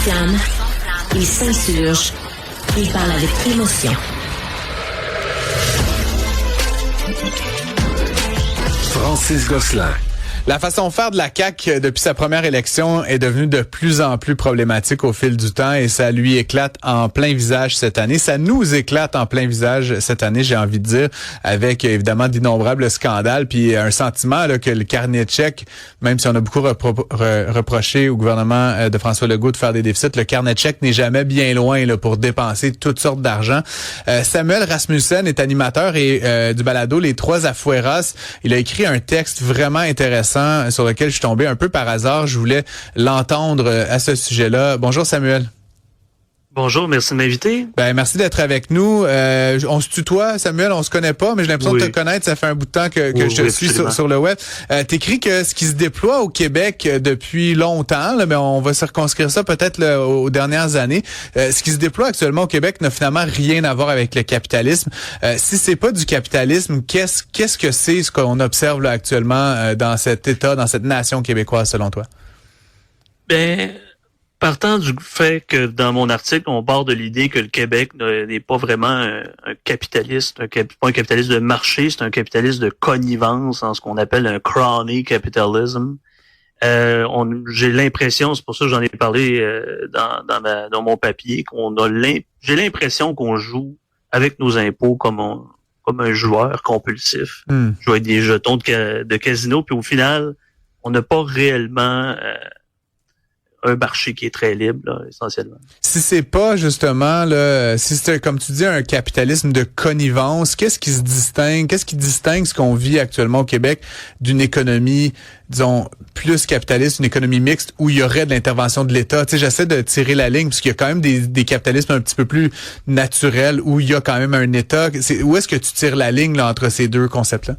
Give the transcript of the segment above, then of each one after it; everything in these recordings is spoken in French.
flamme, il s'insurge, il parle avec émotion. Francis Gosselin. La façon de faire de la CAQ depuis sa première élection est devenue de plus en plus problématique au fil du temps et ça lui éclate en plein visage cette année. Ça nous éclate en plein visage cette année, j'ai envie de dire, avec évidemment d'innombrables scandales puis un sentiment là, que le carnet de chèques, même si on a beaucoup reproché au gouvernement de François Legault de faire des déficits, le carnet de chèques n'est jamais bien loin là, pour dépenser toutes sortes d'argent. Samuel Rasmussen est animateur et du balado Les Trois Afueras. Il a écrit un texte vraiment intéressant sur lequel je suis tombé un peu par hasard. Je voulais l'entendre à ce sujet-là. Bonjour Samuel. Bonjour, merci de m'inviter. Merci d'être avec nous. On se tutoie, Samuel, on se connaît pas, mais j'ai l'impression de te connaître. Ça fait un bout de temps que je te suis sur le web. T'écris que ce qui se déploie au Québec depuis longtemps, là, mais on va circonscrire ça peut-être aux dernières années. Ce qui se déploie actuellement au Québec n'a finalement rien à voir avec le capitalisme. Si c'est pas du capitalisme, qu'est-ce que c'est ce qu'on observe là, actuellement dans cet État, dans cette nation québécoise, selon toi? Partant du fait que dans mon article, on part de l'idée que le Québec n'est pas vraiment un capitaliste, pas un capitaliste de marché, c'est un capitaliste de connivence, en ce qu'on appelle un crony capitalism. J'ai l'impression, c'est pour ça que j'en ai parlé dans mon papier, j'ai l'impression qu'on joue avec nos impôts comme un joueur compulsif. Joue avec des jetons de casino, puis au final, on n'a pas réellement un marché qui est très libre, là, essentiellement. Si c'est pas justement là, si c'est comme tu dis un capitalisme de connivence, qu'est-ce qui distingue ce qu'on vit actuellement au Québec d'une économie, disons, plus capitaliste, une économie mixte où il y aurait de l'intervention de l'État? Tu sais, j'essaie de tirer la ligne parce qu'il y a quand même des capitalismes un petit peu plus naturels où il y a quand même un État. Où est-ce que tu tires la ligne là entre ces deux concepts-là?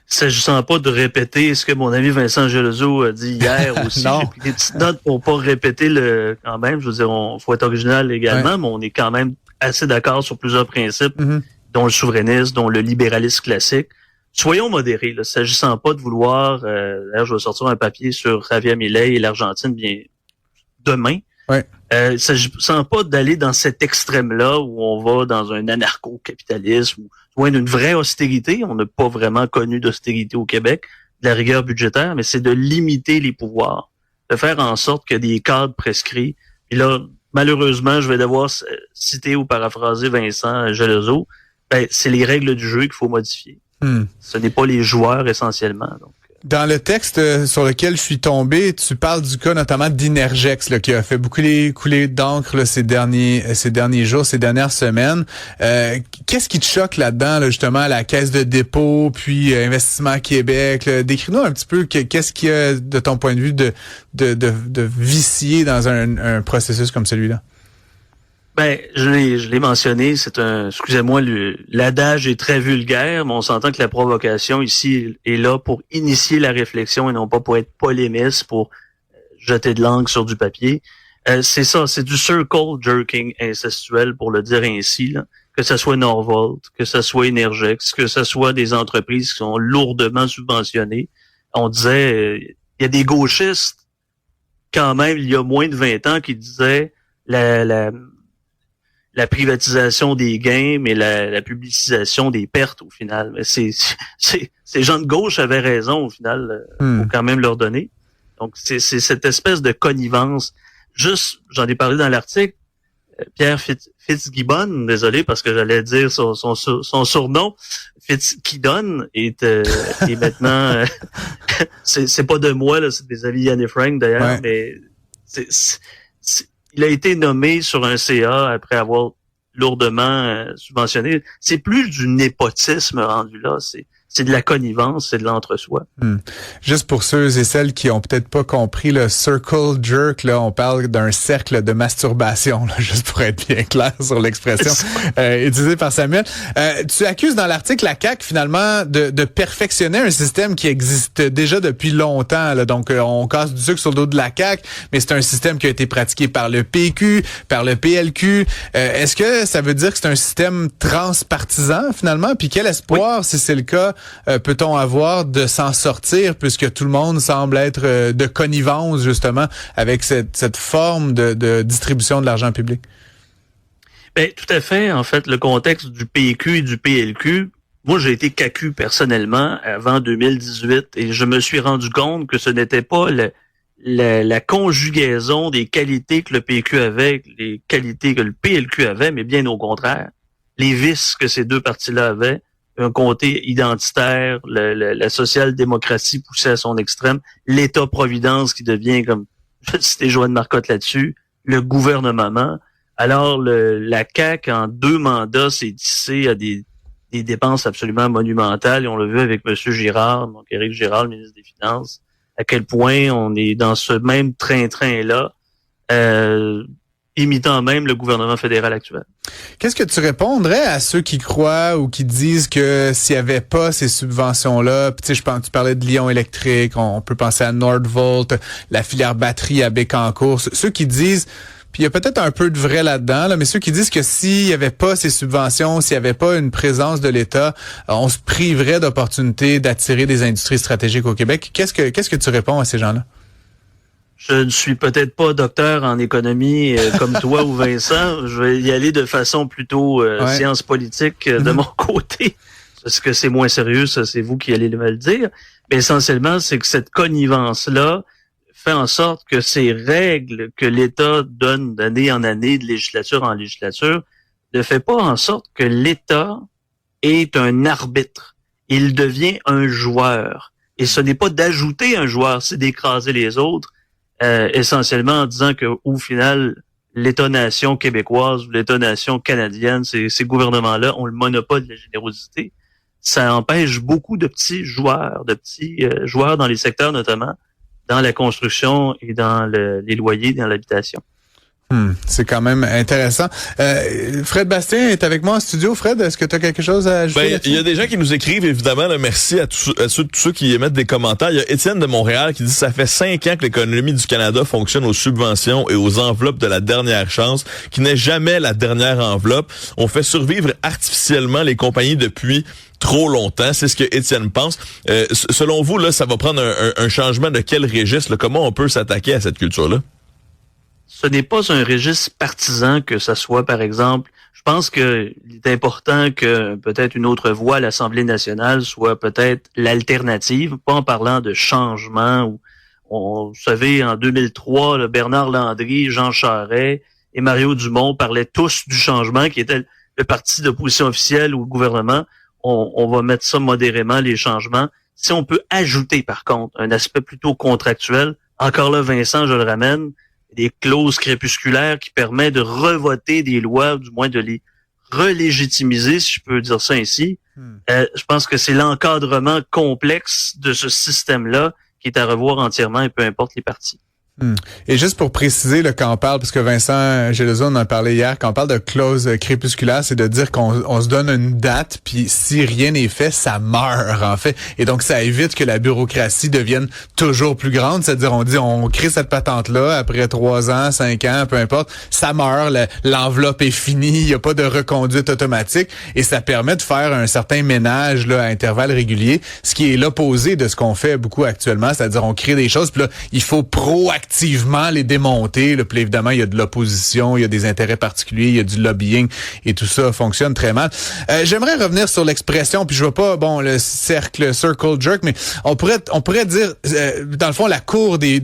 S'agissant pas de répéter ce que mon ami Vincent Gelozo a dit hier aussi, j'ai pris des petites notes pour pas répéter quand même. Je veux dire, faut être original également, mais on est quand même assez d'accord sur plusieurs principes, dont le souverainisme, dont le libéralisme classique. Soyons modérés, là, s'agissant pas de vouloir, d'ailleurs, je vais sortir un papier sur Javier Milei et l'Argentine bien demain. S'agissant pas d'aller dans cet extrême-là où on va dans un anarcho-capitalisme ou d'une vraie austérité. On n'a pas vraiment connu d'austérité au Québec, de la rigueur budgétaire, mais c'est de limiter les pouvoirs, de faire en sorte que des cadres prescrits. Puis là, malheureusement, je vais devoir citer ou paraphraser Vincent Gelozo, c'est les règles du jeu qu'il faut modifier. Ce n'est pas les joueurs essentiellement. Donc. Dans le texte sur lequel je suis tombé, tu parles du cas notamment d'Inergex là, qui a fait beaucoup couler d'encre là, ces derniers jours, ces dernières semaines. Qu'est-ce qui te choque là-dedans, là, justement, la Caisse de dépôt, puis Investissement Québec? Là. Décris-nous un petit peu qu'est-ce qu'il y a, de ton point de vue, de vicié dans un processus comme celui-là. Je l'ai mentionné, excusez-moi, l'adage est très vulgaire, mais on s'entend que la provocation ici est là pour initier la réflexion et non pas pour être polémiste, pour jeter de l'encre sur du papier. C'est ça, c'est du circle jerking incestuel, pour le dire ainsi, là. Que ce soit Norvolt, que ce soit Inergex, que ce soit des entreprises qui sont lourdement subventionnées. On disait, il y a des gauchistes, quand même, il y a moins de 20 ans, qui disaient la privatisation des gains, mais la publicisation des pertes au final. Mais ces gens de gauche avaient raison au final, faut quand même leur donner. Donc c'est cette espèce de connivence. Juste, j'en ai parlé dans l'article, Pierre Fitzgibbon, désolé parce que j'allais dire son surnom, Fitzgibbon est maintenant c'est pas de moi là, c'est des amis Yann et Frank d'ailleurs, mais il a été nommé sur un CA après avoir lourdement subventionné. C'est plus du népotisme rendu là, c'est de la connivence, c'est de l'entre-soi. Juste pour ceux et celles qui ont peut-être pas compris le circle jerk, là, on parle d'un cercle de masturbation, là, juste pour être bien clair sur l'expression utilisée par Samuel. Tu accuses dans l'article la CAQ finalement de perfectionner un système qui existe déjà depuis longtemps. Là. Donc on casse du sucre sur le dos de la CAQ, mais c'est un système qui a été pratiqué par le PQ, par le PLQ. Est-ce que ça veut dire que c'est un système transpartisan finalement? Puis quel espoir, si c'est le cas, peut-on avoir de s'en sortir puisque tout le monde semble être de connivence justement avec cette forme de distribution de l'argent public? Ben, tout à fait. En fait, le contexte du PQ et du PLQ, moi, j'ai été CAQ personnellement avant 2018 et je me suis rendu compte que ce n'était pas la conjugaison des qualités que le PQ avait, les qualités que le PLQ avait, mais bien au contraire. Les vices que ces deux partis-là avaient, un côté identitaire, la social-démocratie poussée à son extrême, l'État-providence qui devient, comme je citais Joanne Marcotte là-dessus, le gouvernement. Alors, la CAQ, en 2 mandats, s'est tissée à des dépenses absolument monumentales. Et on l'a vu avec M. Girard, donc Éric Girard, le ministre des Finances, à quel point on est dans ce même train-train-là, imitant même le gouvernement fédéral actuel. Qu'est-ce que tu répondrais à ceux qui croient ou qui disent que s'il y avait pas ces subventions-là, tu sais, tu parlais de Lion Électrique, on peut penser à Nordvolt, la filière batterie à Bécancour, ceux qui disent, puis il y a peut-être un peu de vrai là-dedans, là, mais ceux qui disent que s'il y avait pas ces subventions, s'il y avait pas une présence de l'État, on se priverait d'opportunités d'attirer des industries stratégiques au Québec. Qu'est-ce que tu réponds à ces gens-là? Je ne suis peut-être pas docteur en économie comme toi ou Vincent. Je vais y aller de façon plutôt science politique de mon côté. Parce que c'est moins sérieux, ça, c'est vous qui allez me le dire. Mais essentiellement, c'est que cette connivence-là fait en sorte que ces règles que l'État donne d'année en année, de législature en législature, ne fait pas en sorte que l'État est un arbitre. Il devient un joueur. Et ce n'est pas d'ajouter un joueur, c'est d'écraser les autres, essentiellement en disant que au final, l'État-nation québécoise ou l'État-nation canadienne, ces gouvernements-là ont le monopole de la générosité. Ça empêche beaucoup de petits joueurs dans les secteurs notamment, dans la construction et dans les loyers, dans l'habitation. C'est quand même intéressant. Fred Bastien est avec moi en studio. Fred, est-ce que tu as quelque chose à ajouter? Il y a des gens qui nous écrivent, évidemment. Là, merci à tous ceux qui émettent des commentaires. Il y a Étienne de Montréal qui dit « Ça fait 5 ans que l'économie du Canada fonctionne aux subventions et aux enveloppes de la dernière chance, qui n'est jamais la dernière enveloppe. On fait survivre artificiellement les compagnies depuis trop longtemps. » C'est ce que Étienne pense. Selon vous, là, ça va prendre un changement de quel registre? Là? Comment on peut s'attaquer à cette culture-là? Ce n'est pas un registre partisan que ça soit, par exemple. Je pense que il est important que peut-être une autre voie à l'Assemblée nationale soit peut-être l'alternative, pas en parlant de changement. Vous savez, en 2003, là, Bernard Landry, Jean Charest et Mario Dumont parlaient tous du changement, qui était le parti d'opposition officielle au gouvernement. On va mettre ça modérément, les changements. Si on peut ajouter, par contre, un aspect plutôt contractuel, encore là, Vincent, je le ramène, des clauses crépusculaires qui permettent de revoter des lois, ou du moins de les relégitimiser, si je peux dire ça ainsi. Je pense que c'est l'encadrement complexe de ce système-là qui est à revoir entièrement, et peu importe les partis. Et juste pour préciser, là, quand on parle, parce que Vincent Gelozo en a parlé hier, quand on parle de clause crépusculaire, c'est de dire qu'on se donne une date, puis si rien n'est fait, ça meurt, en fait. Et donc, ça évite que la bureaucratie devienne toujours plus grande. C'est-à-dire, on crée cette patente-là, après 3 ans, 5 ans, peu importe, ça meurt, l'enveloppe est finie, il n'y a pas de reconduite automatique, et ça permet de faire un certain ménage là, à intervalles réguliers, ce qui est l'opposé de ce qu'on fait beaucoup actuellement, c'est-à-dire on crée des choses, puis là, il faut proactivement les démonter. Là, puis évidemment, il y a de l'opposition, il y a des intérêts particuliers, il y a du lobbying et tout ça fonctionne très mal. J'aimerais revenir sur l'expression, puis je vois pas, le circle jerk, mais on pourrait dire, dans le fond, la cour des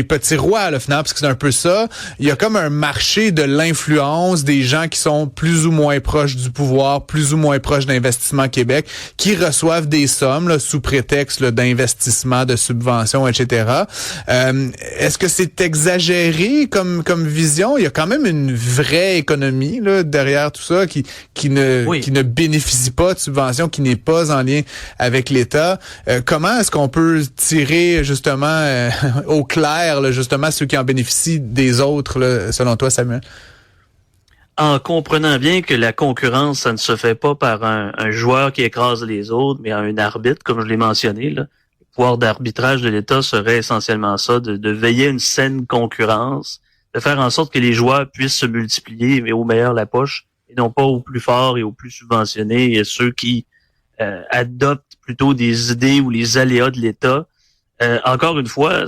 petits rois, là, finalement, parce que c'est un peu ça. Il y a comme un marché de l'influence des gens qui sont plus ou moins proches du pouvoir, plus ou moins proches d'Investissement Québec, qui reçoivent des sommes là, sous prétexte là, d'investissement, de subventions, etc. Est-ce que c'est exagéré comme vision? Il y a quand même une vraie économie là derrière tout ça qui ne bénéficie pas de subventions, qui n'est pas en lien avec l'État. Comment est-ce qu'on peut tirer justement au clair là, justement ceux qui en bénéficient des autres là, selon toi, Samuel? En comprenant bien que la concurrence, ça ne se fait pas par un joueur qui écrase les autres, mais un arbitre, comme je l'ai mentionné, là. Le pouvoir d'arbitrage de l'État serait essentiellement ça, de veiller à une saine concurrence, de faire en sorte que les joueurs puissent se multiplier, mais au meilleur la poche, et non pas aux plus forts et aux plus subventionnés, et ceux qui adoptent plutôt des idées ou les aléas de l'État. Encore une fois,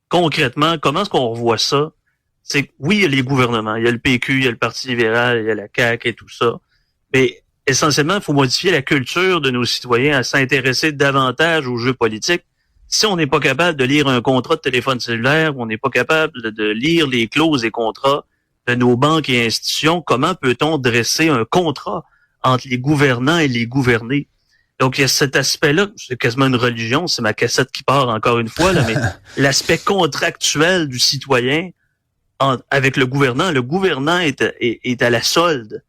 concrètement, comment est-ce qu'on revoit ça? C'est que oui, il y a les gouvernements, il y a le PQ, il y a le Parti libéral, il y a la CAQ et tout ça. Mais essentiellement, il faut modifier la culture de nos citoyens à s'intéresser davantage aux jeux politiques. Si on n'est pas capable de lire un contrat de téléphone cellulaire, on n'est pas capable de lire les clauses et contrats de nos banques et institutions, comment peut-on dresser un contrat entre les gouvernants et les gouvernés? Donc, il y a cet aspect-là, c'est quasiment une religion, c'est ma cassette qui part encore une fois, là, mais l'aspect contractuel du citoyen avec le gouvernant est à la solde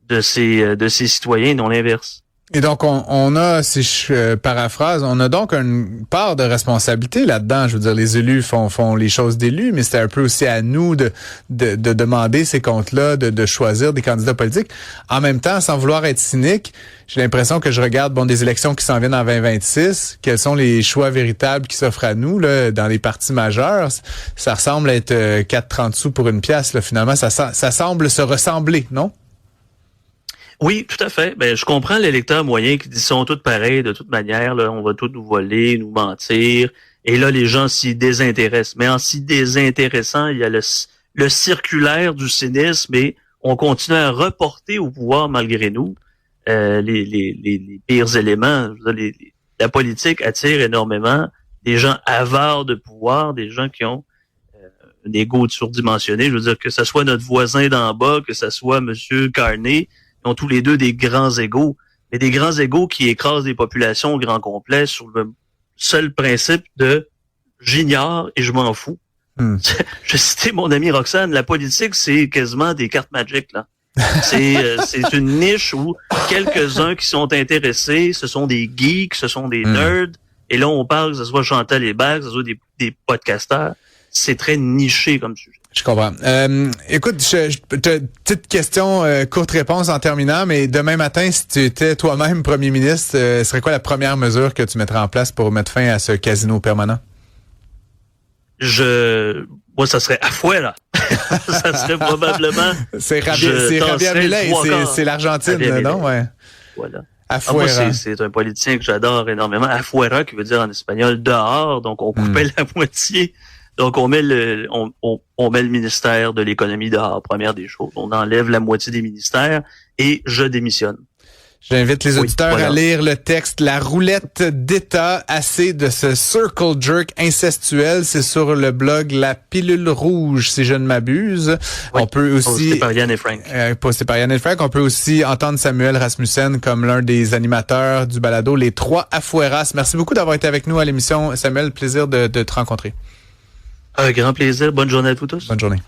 de ses citoyens, non l'inverse. Et donc, on a, si je paraphrase, on a donc une part de responsabilité là-dedans. Je veux dire, les élus font les choses d'élus, mais c'est un peu aussi à nous de demander ces comptes-là, de choisir des candidats politiques. En même temps, sans vouloir être cynique, j'ai l'impression que je regarde des élections qui s'en viennent en 2026. Quels sont les choix véritables qui s'offrent à nous là dans les partis majeurs? Ça ressemble à être 4,30 sous pour une pièce. Là, finalement, ça semble se ressembler, non? Oui, tout à fait. Ben, je comprends l'électeur moyen qui dit sont tous pareils de toute manière. Là, on va tous nous voler, nous mentir. Et là, les gens s'y désintéressent. Mais en s'y désintéressant, il y a le circulaire du cynisme et on continue à reporter au pouvoir malgré nous les pires éléments. Je veux dire, la politique attire énormément des gens avares de pouvoir, des gens qui ont un égo surdimensionné. Je veux dire, que ce soit notre voisin d'en bas, que ce soit Monsieur Carney, ils ont tous les deux des grands égos, mais des grands égos qui écrasent des populations au grand complet sur le seul principe de j'ignore et je m'en fous. Je citais mon ami Roxane, la politique, c'est quasiment des cartes magiques, là. C'est une niche où quelques-uns qui sont intéressés, ce sont des geeks, ce sont des nerds, et là on parle que ce soit Chantal Hébert, que ce soit des podcasteurs. C'est très niché comme sujet. Je comprends. Écoute, petite question, courte réponse en terminant, mais demain matin, si tu étais toi-même premier ministre, serait quoi la première mesure que tu mettrais en place pour mettre fin à ce casino permanent? Moi, ça serait à fouet, là. Ça serait probablement... C'est Javier Milei, c'est l'Argentine, non? Ouais. Voilà. Afuera. Moi, c'est un politicien que j'adore énormément. Afuera, qui veut dire en espagnol dehors, donc on coupait la moitié. Donc, on met le ministère de l'économie dehors, première des choses. On enlève la moitié des ministères et je démissionne. J'invite les auditeurs à lire le texte La roulette d'État, assez de ce circle jerk incestuel. C'est sur le blog La Pilule Rouge, si je ne m'abuse. Oui, on peut aussi posté par Yann et Frank. Posté par Yann et Frank. On peut aussi entendre Samuel Rasmussen comme l'un des animateurs du balado Les Trois Afueras. Merci beaucoup d'avoir été avec nous à l'émission, Samuel. Plaisir de te rencontrer. Un grand plaisir. Bonne journée à vous tous. Bonne journée.